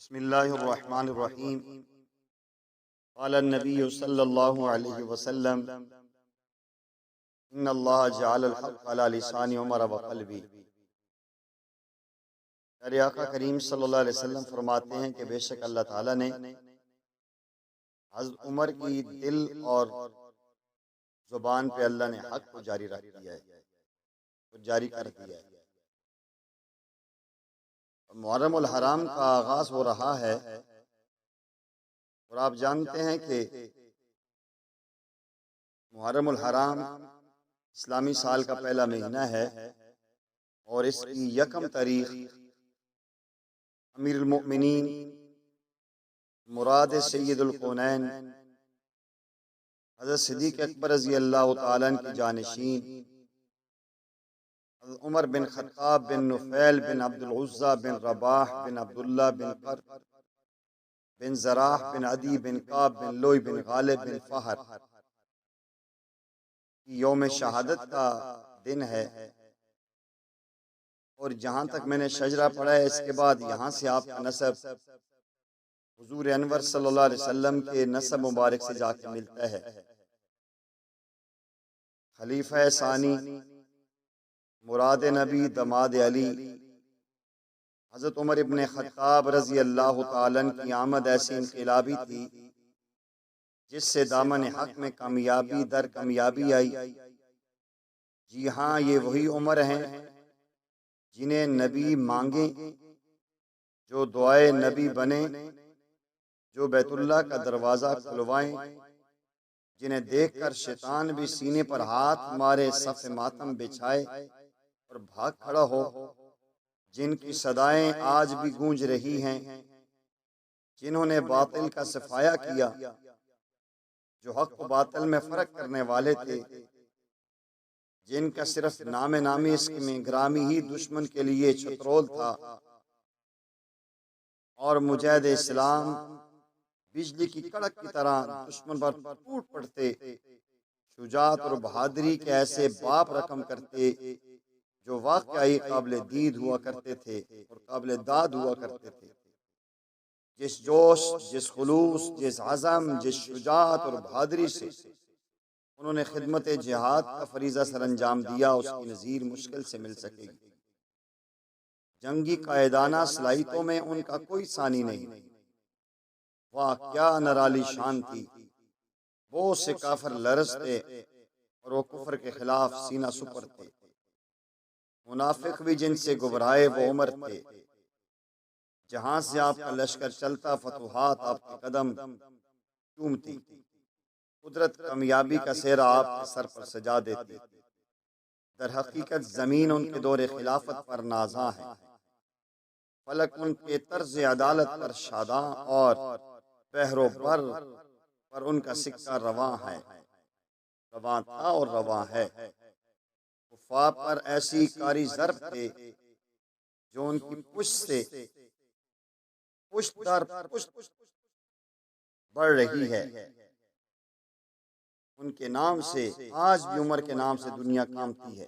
بسم اللہ الرحمن الرحیم۔ قال النبی صلی اللہ علیہ وسلم ان اللہ جعل الحق علی لسان عمر وقلبی۔ پیارے آقا کریم صلی اللہ علیہ وسلم فرماتے ہیں کہ بے شک اللہ تعالیٰ نے حضرت عمر کی دل اور زبان پہ اللہ نے حق کو جاری رکھ دیا ہے، جاری کر دیا ہے۔ محرم الحرام کا آغاز ہو رہا ہے اور آپ جانتے ہیں کہ محرم الحرام اسلامی سال کا پہلا مہینہ ہے اور اس کی یکم تاریخ امیر المؤمنین مراد سید الکونین حضرت صدیق اکبر رضی اللہ تعالیٰ عنہ کی جانشین عمر بن خطاب بن نفیل بن عبد العزہ بن رباح بن عبداللہ بن قر بن زراح بن عدی بن کعب بن لوئی بن غالب بن فہر یوم شہادت کا دن ہے۔ اور جہاں تک میں نے شجرہ پڑھا ہے اس کے بعد یہاں سے آپ کا نسب حضور انور صلی اللہ علیہ وسلم کے نسب مبارک سے جا کے ملتا ہے۔ خلیفہ ثانی مراد نبی دماد علی حضرت عمر ابن خطاب رضی اللہ تعالیٰ عنہ کی آمد ایسی انقلابی تھی جس سے دامن حق میں کامیابی در کامیابی آئی۔ جی ہاں، یہ وہی عمر ہیں جنہیں نبی مانگیں، جو دعائے نبی بنے، جو بیت اللہ کا دروازہ کھلوائیں، جنہیں دیکھ کر شیطان بھی سینے پر ہاتھ مارے صف ماتم بچھائے اور بھاگ کھڑا ہو، جن کی صدائیں آج بھی گونج رہی ہیں، جنہوں نے باطل کا صفایا کیا، جو حق و باطل میں فرق کرنے والے تھے، جن کا صرف نام نامی اس میں گرامی ہی دشمن کے لیے چھترول تھا، اور مجاہد اسلام بجلی کی کڑک کی طرح دشمن پر ٹوٹ پڑتے، شجاعت اور بہادری کے ایسے باپ رقم کرتے جو واقعی قابل دید ہوا کرتے تھے اور قابل داد ہوا کرتے تھے۔ جس جوش، جس خلوص، جس عزم، جس شجاعت اور بہادری سے انہوں نے خدمت جہاد کا فریضہ سر انجام دیا، اس کی نظیر مشکل سے مل سکے گی۔ جنگی قائدانہ صلاحیتوں میں ان کا کوئی ثانی نہیں۔ واہ کیا نرالی شان تھی! بہت سے کافر لرزتے اور وہ کفر کے خلاف سینہ سپر تھے۔ منافق بھی جن سے گھبرائے وہ عمر تھے۔ جہاں سے آپ کا لشکر چلتا فتوحات آپ کے قدم چومتی، قدرت کامیابی کا سہرا آپ کے سر پر سجا دیتی۔ در حقیقت زمین ان کے دور خلافت پر نازاں ہے، فلک ان کے طرز عدالت پر شاداں، اور بحر و بر پر ان کا سکہ رواں ہے، رواں تھا اور رواں ہے۔ کفار پر ایسی کاری ضرب تھے جو ان کی پشت سے پشت در پشت بڑھ رہی ہے۔ ان کے نام سے آج بھی عمر کے نام سے دنیا کامتی ہے،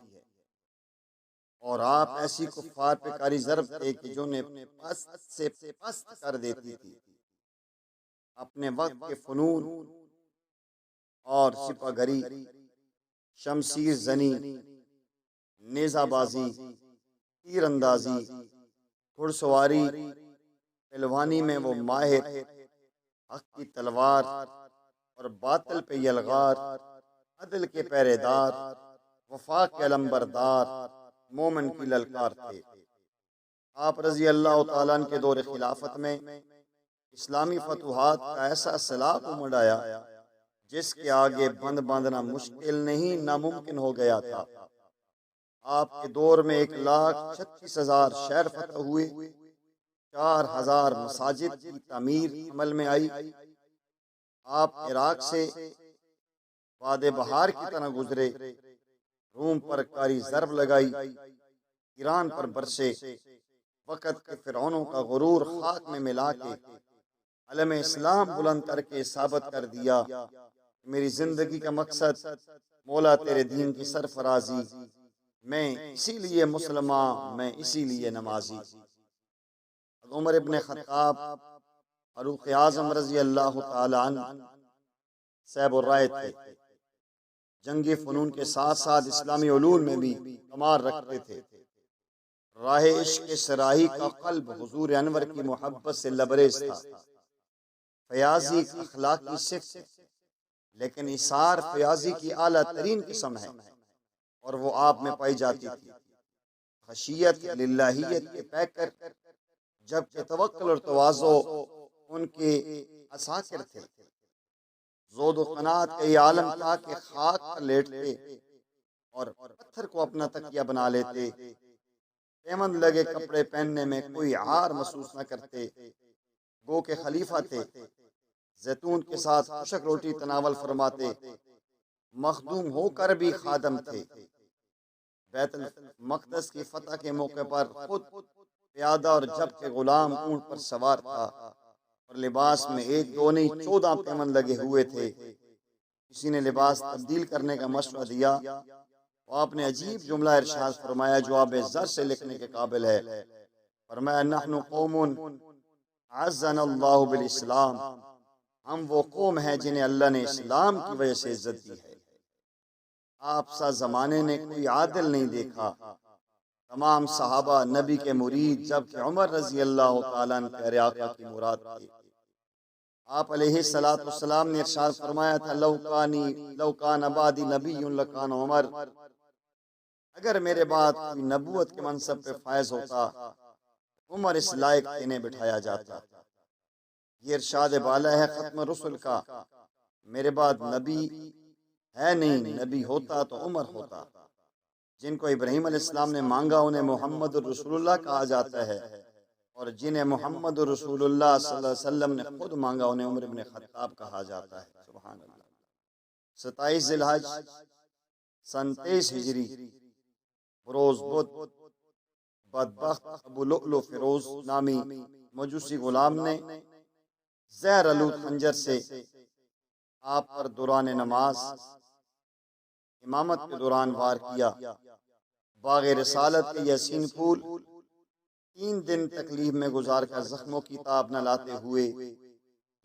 اور آپ ایسی کفار پہ کاری ضرب تھے کہ جو انہیں پست سے پست کر دیتی تھی۔ اپنے وقت کے فنون اور سپہ گری، شمشیر زنی، نیزہ بازی، تیر اندازی، گھڑ سواری، پہلوانی میں وہ ماہر، حق کی تلوار اور باطل پہ یلغار، عدل کے پہرے دار، وفا کے علمبردار، مومن کی للکار تھے۔ آپ رضی اللہ تعالیٰ عنہ کے دور خلافت میں اسلامی فتوحات کا ایسا سیلاب امڑ آیا جس کے آگے بند باندھنا مشکل نہیں ناممکن ہو گیا تھا۔ آپ کے دور میں 1,36,000 شہر فتح ہوئے، 4,000 مساجد کی تعمیر عمل میں آئی۔ آپ عراق سے واد بہار کی طرح گزرے، روم پر کاری ضرب لگائی، ایران پر برسے، وقت کے فرعونوں کا غرور خاک میں ملا کے علم اسلام بلند کر کے ثابت کر دیا کہ میری زندگی کا مقصد مولا تیرے دین کی سرفرازی، میں اسی لیے مسلمان، میں اسی لیے نمازی۔ عمر ابن خطاب فاروق اعظم رضی اللہ تعالی عنہ صاحب الرائے تھے، جنگی فنون کے ساتھ ساتھ اسلامی علوم میں بھی کمال رکھتے تھے۔ راہ عشق سراہی کا قلب حضور انور کی محبت سے لبریز تھا۔ فیاضی اخلاقی صفت ہے، لیکن اثار فیاضی کی اعلیٰ ترین قسم ہے اور وہ آپ میں پائی جاتی تھی۔ خشیت للہیت کے پیکر جبکہ توکل اور تواضع ان کے عساکر تھے۔ زہد و قناعت کا یہ عالم تھا کہ خاک پر لیٹتے اور پتھر کو اپنا تکیہ بنا لیتے، پیوند لگے کپڑے پہننے میں کوئی عار محسوس نہ کرتے، گو کے خلیفہ تھے، زیتون کے ساتھ خشک روٹی تناول فرماتے، مخدوم ہو کر بھی خادم تھے۔ بیت المقدس کی فتح کے موقع پر خود پیادہ اور جبکہ غلام اونٹ پر سوار تھا اور لباس میں 1 2 نہیں 14 پیوند لگے ہوئے تھے۔ کسی نے لباس تبدیل کرنے کا مشورہ دیا تو آپ نے عجیب جملہ ارشاد فرمایا جو آب زر سے لکھنے کے قابل ہے۔ فرمایا نحن قوم عزنا اللہ بالاسلام، ہم وہ قوم ہیں جنہیں اللہ نے اسلام کی وجہ سے عزت دی ہے۔ آپ سا زمانے نے کوئی عادل نہیں دیکھا، تمام صحابہ نبی کے مرید، جبکہ عمر رضی اللہ تعالیٰ عنہ پیارے آقا کی مراد تھے۔ آپ علیہ السلام نے ارشاد فرمایا تھا لو کان بعدی نبی لکان عمر، اگر میرے بعد کوئی نبوت کے منصب پہ فائز ہوتا عمر اس لائق انہیں بٹھایا جاتا۔ یہ ارشاد بالا ہے ختم رسل کا، میرے بعد نبی ہے نہیں، نبی ہوتا تو عمر ہوتا۔ جن کو ابراہیم علیہ السلام نے مانگا انہیں محمد الرسول اللہ کہا جاتا ہے، اور جنہیں محمد الرسول اللہ صلی اللہ علیہ وسلم نے خود مانگا انہیں عمر ابن خطاب کہا جاتا ہے۔ سبحان اللہ۔ 27 ذی الحج سن 23 ہجری بروز بدھ بدبخت ابو لؤلؤ فیروز نامی مجوسی غلام نے زہر آلود خنجر سے آپ پر دوران نماز امامت کے دوران وار کیا۔ باغ رسالت کے یاسین پھول 3 دن تکلیف میں گزار کر زخموں کی تاب نہ لاتے ہوئے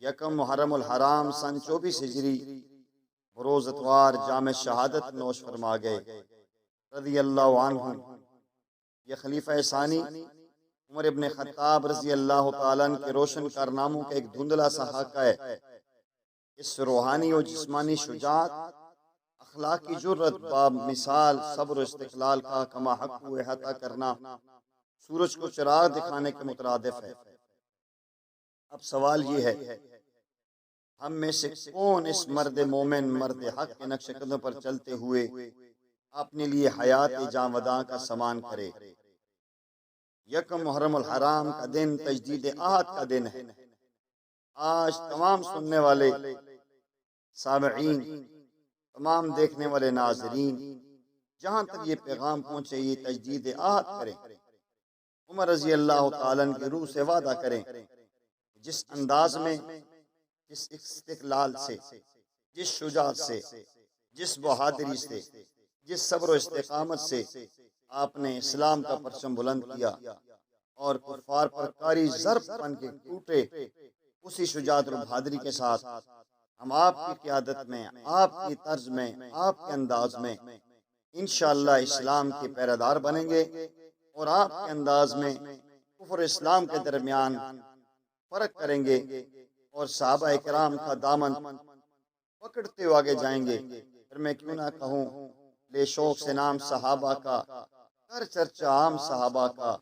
1 محرم الحرام سن 24 ہجری بروز اتوار جام شہادت نوش فرما گئے رضی اللہ عنہ۔ یہ خلیفہ ثانی عمر ابن خطاب رضی اللہ تعالیٰ عنہ کے روشن کارناموں کا ایک دھندلا سا حق ہے۔ اس روحانی و جسمانی شجاعت، اخلاقی جرت، باب مثال صبر و استقلال کا کما حق و احاطہ کرنا سورج کو چراغ دکھانے کے مترادف ہے۔ اب سوال یہ ہے ہم میں سے کون اس مرد مومن مرد حق کے نقش قدم پر چلتے ہوئے اپنے لیے حیات جاوداں کا سامان کرے۔ 1 محرم الحرام کا دن تجدید عہد کا دن ہے۔ آج تمام سننے والے سامعین، تمام دیکھنے والے ناظرین، جہاں تک یہ پیغام پہنچے یہ تجدید عہد کریں، عمر رضی اللہ تعالیٰ عنہ کی روح سے وعدہ کریں جس انداز میں، جس استقلال سے، جس شجاعت سے، جس بہادری سے، جس صبر و استقامت سے آپ نے اسلام کا پرچم بلند کیا اور کفار پر کاری ضرب بن کے ٹوٹے، اسی شجاعت اور بہادری کے ساتھ ہم آپ کی قیادت میں، آپ کی طرز میں، آپ کے انداز میں انشاءاللہ اسلام کے پیرادار بنیں گے اور آپ کے انداز میں کفر و اسلام کے درمیان فرق کریں گے اور صحابہ کرام کا دامن پکڑتے ہوئے آگے جائیں گے۔ پھر میں کیوں نہ کہوں لے شوق سے نام صحابہ کا، کر چرچا عام صحابہ کا،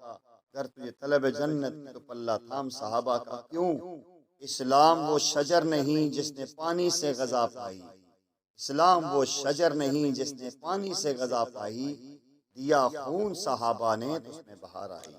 گر تجھے طلب جنت تو پلہ تھام صحابہ کا۔ کیوں؟ اسلام وہ شجر نہیں جس نے پانی سے غذا پائی، اسلام وہ شجر نہیں جس نے پانی سے غذا پائی، دیا خون صحابہ نے تو اس میں بہار آئی۔